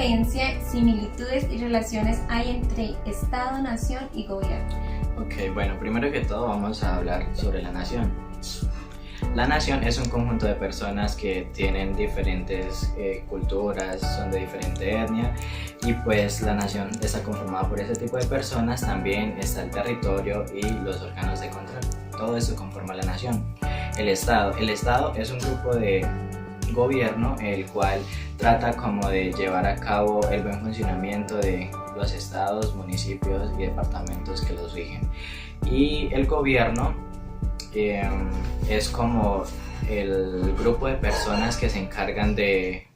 diferencia, similitudes y relaciones hay entre Estado, nación y gobierno? Ok, bueno, primero que todo vamos a hablar sobre la nación. La nación es un conjunto de personas que tienen diferentes culturas, son de diferente etnia, y pues la nación está conformada por ese tipo de personas. También está el territorio y los órganos de control. Todo eso conforma la nación. El Estado es un grupo de gobierno el cual trata como de llevar a cabo el buen funcionamiento de los estados, municipios y departamentos que los rigen. Y el gobierno es como el grupo de personas que se encargan de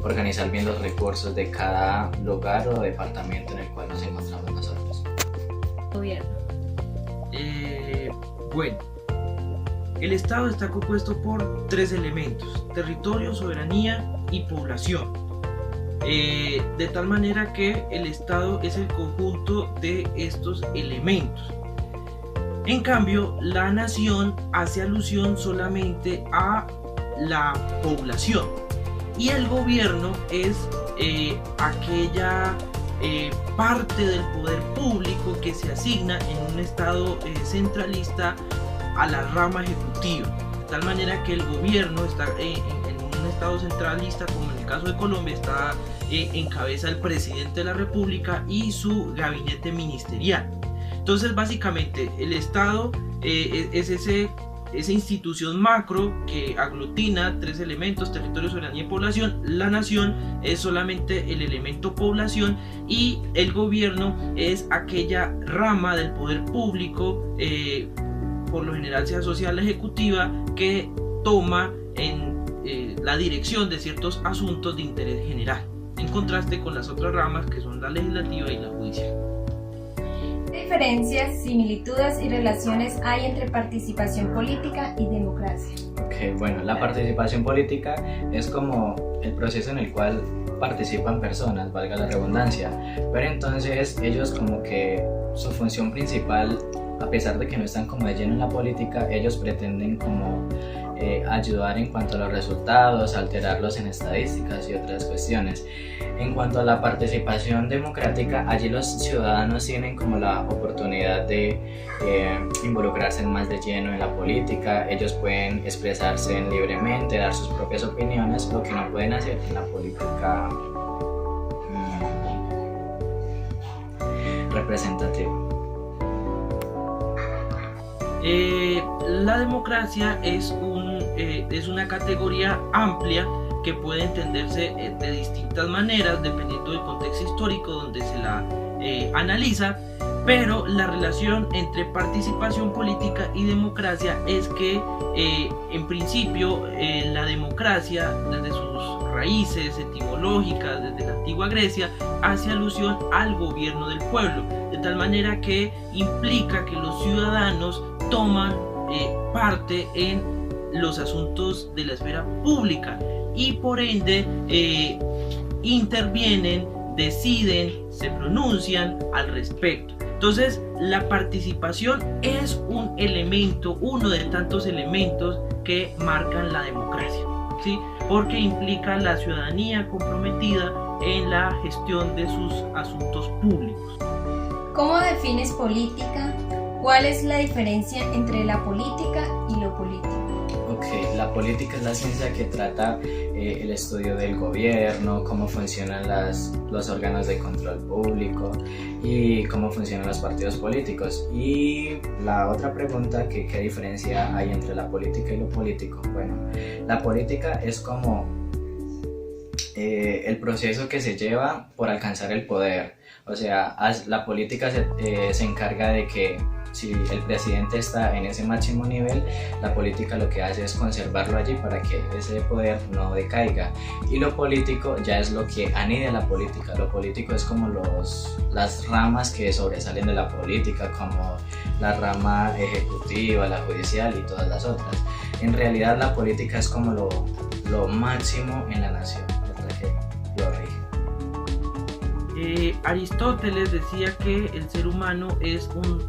organizar bien los recursos de cada lugar o departamento en el cual nos encontramos nosotros. Gobierno. Bueno, el Estado está compuesto por tres elementos: territorio, soberanía y población. De tal manera que el Estado es el conjunto de estos elementos. En cambio, la nación hace alusión solamente a la población, y el gobierno es aquella parte del poder público que se asigna en un Estado centralista a la rama ejecutiva, de tal manera que el gobierno está en un Estado centralista, como en el caso de Colombia, está encabeza el presidente de la República y su gabinete ministerial. Entonces, básicamente, el Estado es esa institución macro que aglutina tres elementos: territorio, soberanía y población. La nación es solamente el elemento población, y el gobierno es aquella rama del poder público, por lo general se asocia a la ejecutiva, que toma la dirección de ciertos asuntos de interés general, en contraste con las otras ramas que son la legislativa y la judicial. ¿Qué diferencias, similitudes y relaciones hay entre participación política y democracia? Ok, bueno, la participación política es como el proceso en el cual participan personas, valga la redundancia, pero entonces ellos como que su función principal, a pesar de que no están como de lleno en la política, ellos pretenden como ayudar en cuanto a los resultados, alterarlos en estadísticas y otras cuestiones. En cuanto a la participación democrática, allí los ciudadanos tienen como la oportunidad de involucrarse más de lleno en la política. Ellos pueden expresarse libremente, dar sus propias opiniones, lo que no pueden hacer en la política representativa. La democracia es una categoría amplia que puede entenderse de distintas maneras dependiendo del contexto histórico donde se la analiza, pero la relación entre participación política y democracia es que en principio la democracia, desde sus raíces etimológicas, desde la antigua Grecia, hace alusión al gobierno del pueblo, de tal manera que implica que los ciudadanos toman parte en los asuntos de la esfera pública y por ende intervienen, deciden, se pronuncian al respecto. Entonces, la participación es un elemento, uno de tantos elementos que marcan la democracia, ¿sí? Porque implica la ciudadanía comprometida en la gestión de sus asuntos públicos. ¿Cómo defines política? ¿Cuál es la diferencia entre la política y lo político? Ok, la política es la ciencia que trata el estudio del gobierno, cómo funcionan los órganos de control público y cómo funcionan los partidos políticos. Y la otra pregunta, ¿qué diferencia hay entre la política y lo político? Bueno, la política es como el proceso que se lleva por alcanzar el poder. O sea, la política se encarga de que si el presidente está en ese máximo nivel, la política lo que hace es conservarlo allí para que ese poder no decaiga. Y lo político ya es lo que anida la política. Lo político es como las ramas que sobresalen de la política, como la rama ejecutiva, la judicial y todas las otras. En realidad la política es como lo máximo en la nación, la que lo rige. Aristóteles decía que el ser humano es un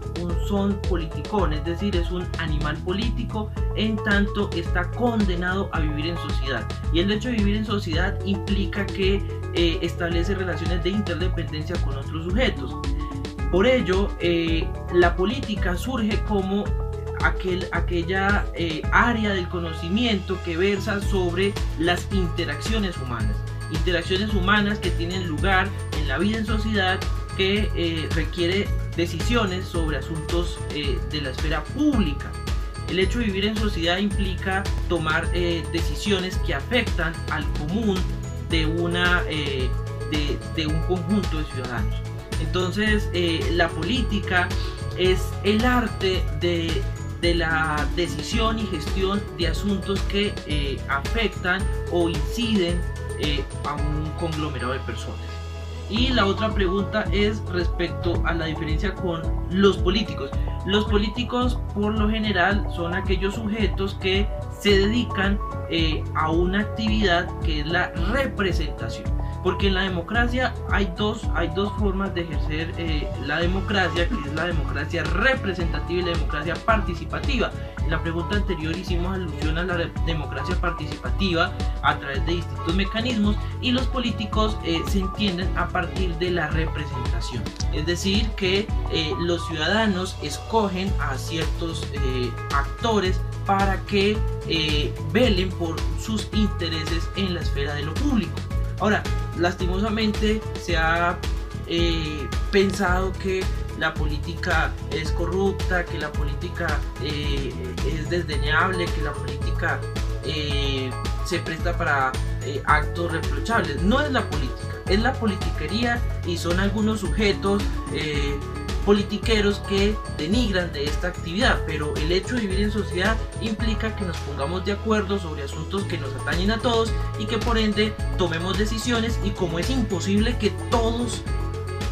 son politicón, es decir, es un animal político en tanto está condenado a vivir en sociedad. Y el hecho de vivir en sociedad implica que establece relaciones de interdependencia con otros sujetos. Por ello, la política surge como aquella área del conocimiento que versa sobre las interacciones humanas que tienen lugar en la vida en sociedad, que requiere decisiones sobre asuntos de la esfera pública. El hecho de vivir en sociedad implica tomar decisiones que afectan al común de un conjunto de ciudadanos. Entonces, la política es el arte de la decisión y gestión de asuntos que afectan o inciden a un conglomerado de personas. Y la otra pregunta es respecto a la diferencia con los políticos. Los políticos, por lo general, son aquellos sujetos que se dedican a una actividad que es la representación. Porque en la democracia hay dos formas de ejercer la democracia, que es la democracia representativa y la democracia participativa. En la pregunta anterior hicimos alusión a la democracia participativa a través de distintos mecanismos, y los políticos se entienden a partir de la representación. Es decir, que los ciudadanos escogen a ciertos actores para que velen por sus intereses en la esfera de lo público. Ahora, lastimosamente se ha pensado que la política es corrupta, que la política es desdeñable, que la política se presta para actos reprochables. No es la política, es la politiquería, y son algunos sujetos politiqueros que denigran de esta actividad. Pero el hecho de vivir en sociedad implica que nos pongamos de acuerdo sobre asuntos que nos atañen a todos y que por ende tomemos decisiones, y como es imposible que todos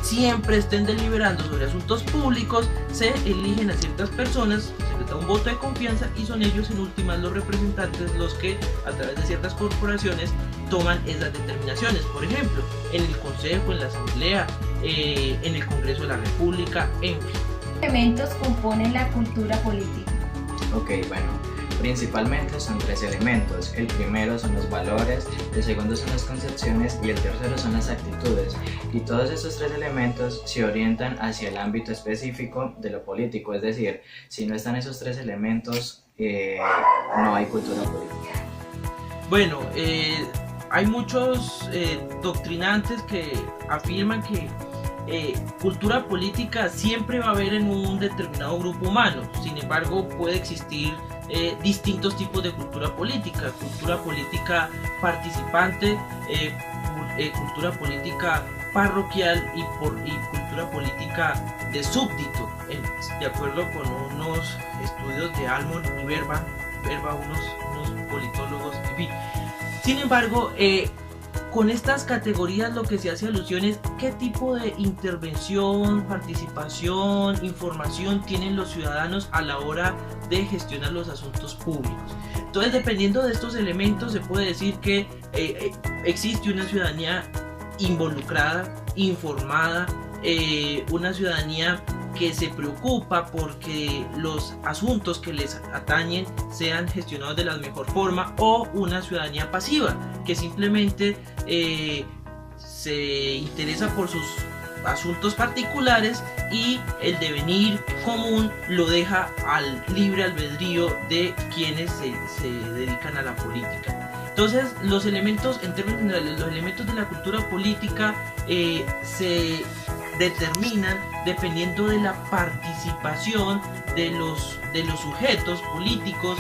siempre estén deliberando sobre asuntos públicos, se eligen a ciertas personas, se les da un voto de confianza, y son ellos en últimas los representantes los que a través de ciertas corporaciones toman esas determinaciones. Por ejemplo, en el Consejo, en la Asamblea, en el Congreso de la República, en fin. ¿Qué elementos componen la cultura política? Ok, bueno, principalmente son 3 elementos. El primero son los valores, el segundo son las concepciones y el tercero son las actitudes. Y todos estos 3 elementos se orientan hacia el ámbito específico de lo político. Es decir, si no están esos 3 elementos, no hay cultura política. Bueno, hay muchos doctrinantes que afirman que cultura política siempre va a haber en un determinado grupo humano. Sin embargo, puede existir distintos tipos de cultura política participante, cultura política parroquial y cultura política de súbdito, de acuerdo con unos estudios de Almond y Verba, unos politólogos, en fin. Sin embargo, con estas categorías lo que se hace alusión es qué tipo de intervención, participación, información tienen los ciudadanos a la hora de gestionar los asuntos públicos. Entonces, dependiendo de estos elementos, se puede decir que existe una ciudadanía involucrada, informada, una ciudadanía que se preocupa porque los asuntos que les atañen sean gestionados de la mejor forma, o una ciudadanía pasiva que simplemente se interesa por sus asuntos particulares y el devenir común lo deja al libre albedrío de quienes se dedican a la política. Entonces, los elementos, en términos generales, los elementos de la cultura política se determinan dependiendo de la participación de los sujetos políticos,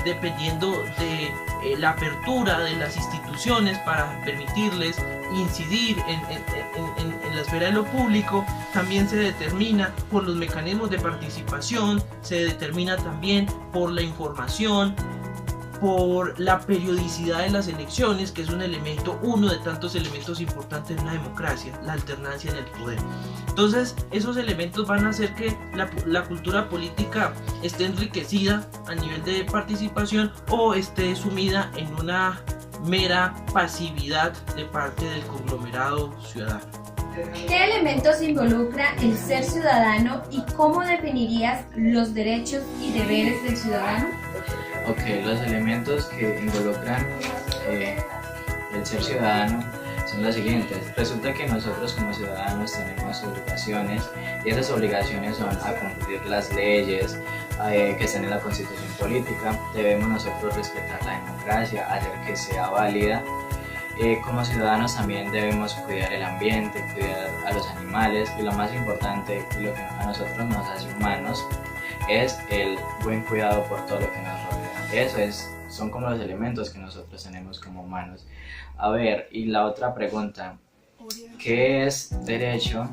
dependiendo de la apertura de las instituciones para permitirles incidir en la esfera de lo público. También se determina por los mecanismos de participación, se determina también por la información, por la periodicidad de las elecciones, que es uno de tantos elementos importantes en una democracia, la alternancia en el poder. Entonces, esos elementos van a hacer que la cultura política esté enriquecida a nivel de participación o esté sumida en una mera pasividad de parte del conglomerado ciudadano. ¿Qué elementos involucra el ser ciudadano y cómo definirías los derechos y deberes del ciudadano? Ok, los elementos que involucran el ser ciudadano son los siguientes. Resulta que nosotros como ciudadanos tenemos obligaciones y esas obligaciones son a cumplir las leyes que están en la Constitución política. Debemos nosotros respetar la democracia, hacer que sea válida. Como ciudadanos también debemos cuidar el ambiente, cuidar a los animales y lo más importante y lo que a nosotros nos hace humanos es el buen cuidado por todo lo que nos rodea. Son como los elementos que nosotros tenemos como humanos. A ver, y la otra pregunta, ¿qué es derecho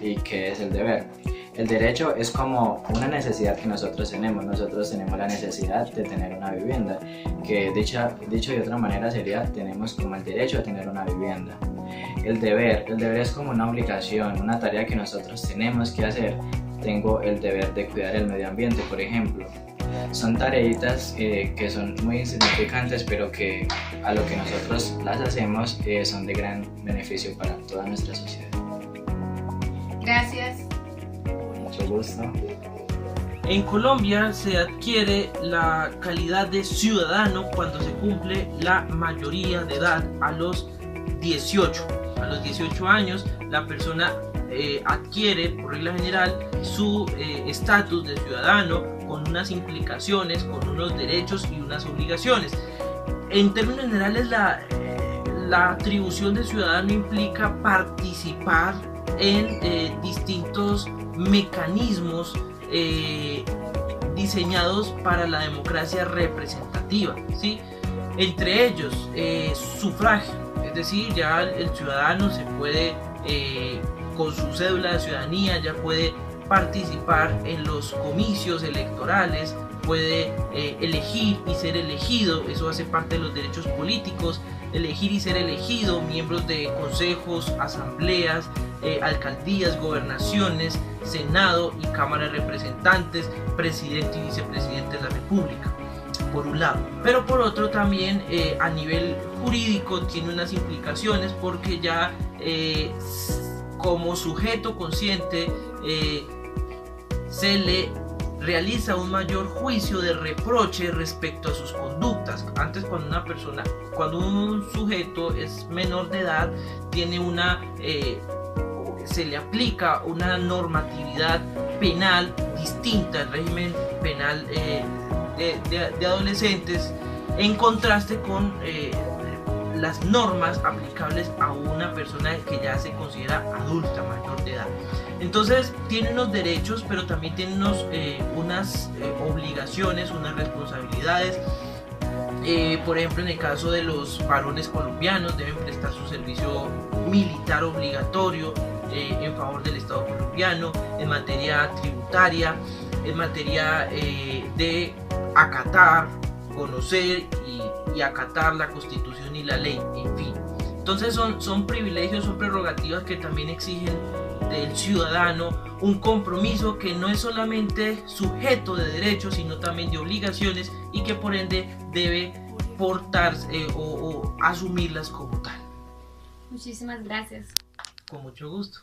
y qué es el deber? El derecho es como una necesidad que nosotros tenemos la necesidad de tener una vivienda, que dicho de otra manera sería, tenemos como el derecho a tener una vivienda. El deber es como una obligación, una tarea que nosotros tenemos que hacer. Tengo el deber de cuidar el medio ambiente, por ejemplo. Son tareitas que son muy insignificantes, pero que a lo que nosotros las hacemos son de gran beneficio para toda nuestra sociedad. Gracias. Mucho gusto. En Colombia se adquiere la calidad de ciudadano cuando se cumple la mayoría de edad a los 18. A los 18 años la persona adquiere por regla general su estatus de ciudadano con unas implicaciones, con unos derechos y unas obligaciones. En términos generales la atribución de ciudadano implica participar en distintos mecanismos diseñados para la democracia representativa, ¿sí? Entre ellos sufragio, es decir, ya el ciudadano se puede con su cédula de ciudadanía ya puede participar en los comicios electorales, puede elegir y ser elegido, eso hace parte de los derechos políticos, elegir y ser elegido miembros de consejos, asambleas, alcaldías, gobernaciones, senado y cámara de representantes, presidente y vicepresidente de la república, por un lado. Pero por otro también a nivel jurídico tiene unas implicaciones porque ya como sujeto consciente se le realiza un mayor juicio de reproche respecto a sus conductas. Antes cuando un sujeto es menor de edad, tiene se le aplica una normatividad penal distinta al régimen penal de adolescentes, en contraste con las normas aplicables a una persona que ya se considera adulta, mayor de edad. Entonces tiene unos derechos, pero también tiene unas obligaciones, unas responsabilidades. Por ejemplo, en el caso de los varones colombianos, deben prestar su servicio militar obligatorio en favor del Estado colombiano, en materia tributaria, en materia de acatar, conocer y acatar la Constitución y la ley, en fin. Entonces son privilegios, son prerrogativas que también exigen del ciudadano un compromiso que no es solamente sujeto de derechos, sino también de obligaciones, y que por ende debe portarse o asumirlas como tal. Muchísimas gracias. Con mucho gusto.